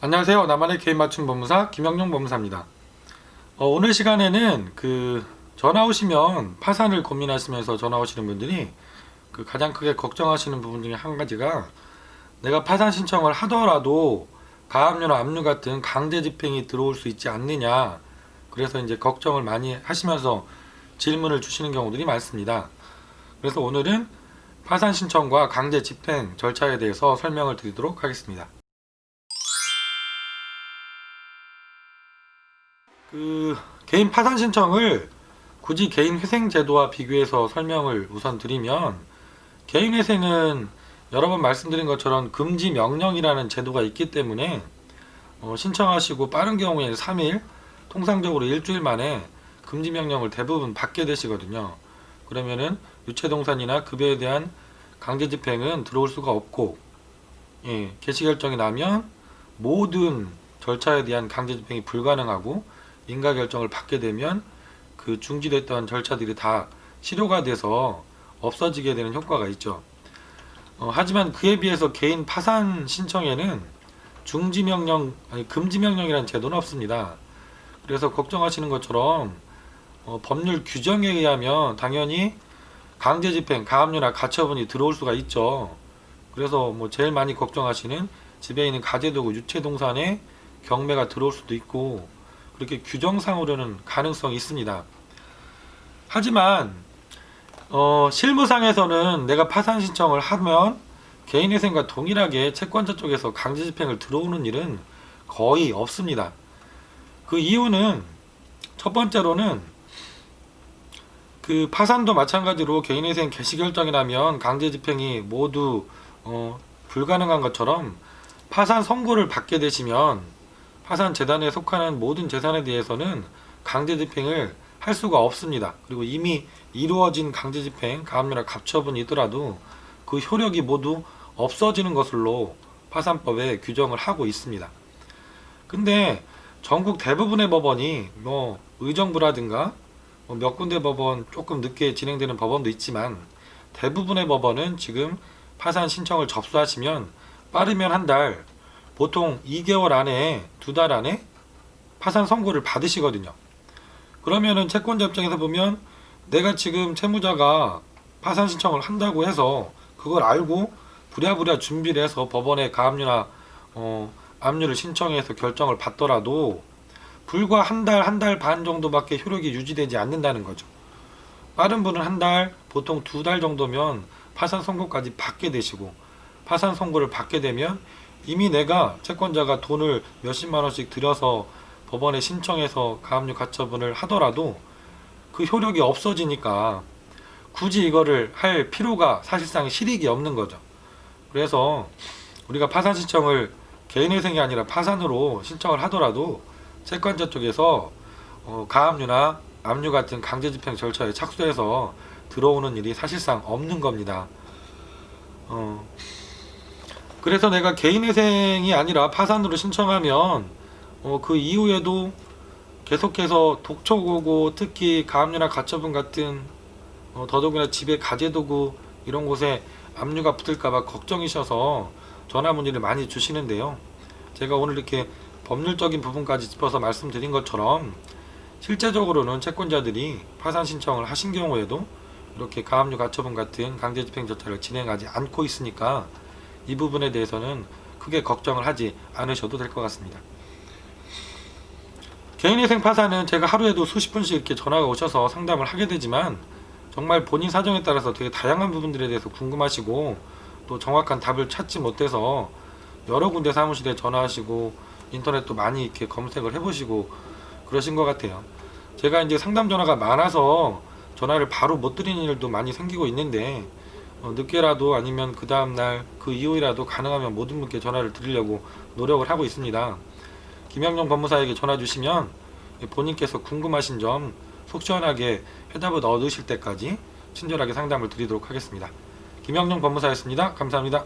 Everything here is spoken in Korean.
안녕하세요. 나만의 개인 맞춤 법무사 김영용 법무사입니다. 오늘 시간에는 전화 오시면 파산을 고민하시면서 전화 오시는 분들이 가장 크게 걱정하시는 부분 중에 한 가지가, 내가 파산 신청을 하더라도 가압류나 압류 같은 강제 집행이 들어올 수 있지 않느냐, 그래서 이제 걱정을 많이 하시면서 질문을 주시는 경우들이 많습니다. 그래서 오늘은 파산 신청과 강제 집행 절차에 대해서 설명을 드리도록 하겠습니다. 개인 파산 신청을 굳이 개인 회생 제도와 비교해서 설명을 우선 드리면, 개인 회생은 여러 번 말씀드린 것처럼 금지 명령이라는 제도가 있기 때문에 신청하시고 빠른 경우에는 3일, 통상적으로 일주일 만에 금지 명령을 대부분 받게 되시거든요. 그러면은 유체동산이나 급여에 대한 강제 집행은 들어올 수가 없고, 개시 결정이 나면 모든 절차에 대한 강제 집행이 불가능하고, 인가 결정을 받게 되면 그 중지됐던 절차들이 다 실효가 돼서 없어지게 되는 효과가 있죠. 하지만 그에 비해서 개인 파산 신청에는 금지 명령이라는 제도는 없습니다. 그래서 걱정하시는 것처럼 법률 규정에 의하면 당연히 강제 집행, 가압류나 가처분이 들어올 수가 있죠. 그래서 제일 많이 걱정하시는 집에 있는 가재도구, 유체동산에 경매가 들어올 수도 있고, 그렇게 규정상으로는 가능성이 있습니다. 하지만 실무상에서는 내가 파산 신청을 하면 개인회생과 동일하게 채권자 쪽에서 강제 집행을 들어오는 일은 거의 없습니다. 그 이유는, 첫 번째로는 파산도 마찬가지로 개인회생 개시 결정이 나면 강제 집행이 모두 불가능한 것처럼, 파산 선고를 받게 되시면 파산 재단에 속하는 모든 재산에 대해서는 강제 집행을 할 수가 없습니다. 그리고 이미 이루어진 강제 집행, 가압류나 가처분이더라도 그 효력이 모두 없어지는 것으로 파산법에 규정을 하고 있습니다. 근데 전국 대부분의 법원이 의정부라든가 몇 군데 법원, 조금 늦게 진행되는 법원도 있지만, 대부분의 법원은 지금 파산 신청을 접수하시면 빠르면 한 달, 보통 2개월 안에, 2달 안에 파산 선고를 받으시거든요. 그러면은 채권자 입장에서 보면, 내가 지금 채무자가 파산 신청을 한다고 해서 그걸 알고 부랴부랴 준비를 해서 법원에 가압류나 압류를 신청해서 결정을 받더라도 불과 한 달 반 정도밖에 효력이 유지되지 않는다는 거죠. 빠른 분은 한 달, 보통 2달 정도면 파산 선고까지 받게 되시고, 파산 선고를 받게 되면 이미 내가, 채권자가 돈을 몇십만 원씩 들여서 법원에 신청해서 가압류 가처분을 하더라도 그 효력이 없어지니까 굳이 이거를 할 필요가 사실상 실익이 없는 거죠. 그래서 우리가 파산 신청을 개인회생이 아니라 파산으로 신청을 하더라도 채권자 쪽에서 가압류나 압류 같은 강제 집행 절차에 착수해서 들어오는 일이 사실상 없는 겁니다. 그래서 내가 개인회생이 아니라 파산으로 신청하면 그 이후에도 계속해서 독촉오고, 특히 가압류나 가처분 같은 더더구나 집에 가재도구 이런 곳에 압류가 붙을까봐 걱정이셔서 전화 문의를 많이 주시는데요. 제가 오늘 이렇게 법률적인 부분까지 짚어서 말씀드린 것처럼, 실제적으로는 채권자들이 파산 신청을 하신 경우에도 이렇게 가압류 가처분 같은 강제 집행 절차를 진행하지 않고 있으니까 이 부분에 대해서는 크게 걱정을 하지 않으셔도 될 것 같습니다. 개인회생 파산은 제가 하루에도 수십 분씩 이렇게 전화가 오셔서 상담을 하게 되지만, 정말 본인 사정에 따라서 되게 다양한 부분들에 대해서 궁금하시고, 또 정확한 답을 찾지 못해서 여러 군데 사무실에 전화하시고 인터넷도 많이 이렇게 검색을 해보시고 그러신 것 같아요. 제가 이제 상담 전화가 많아서 전화를 바로 못 드리는 일도 많이 생기고 있는데, 늦게라도 아니면 그 다음날, 그 이후이라도 가능하면 모든 분께 전화를 드리려고 노력을 하고 있습니다. 김영용 법무사에게 전화 주시면 본인께서 궁금하신 점 속 시원하게 해답을 얻으실 때까지 친절하게 상담을 드리도록 하겠습니다. 김영용 법무사였습니다. 감사합니다.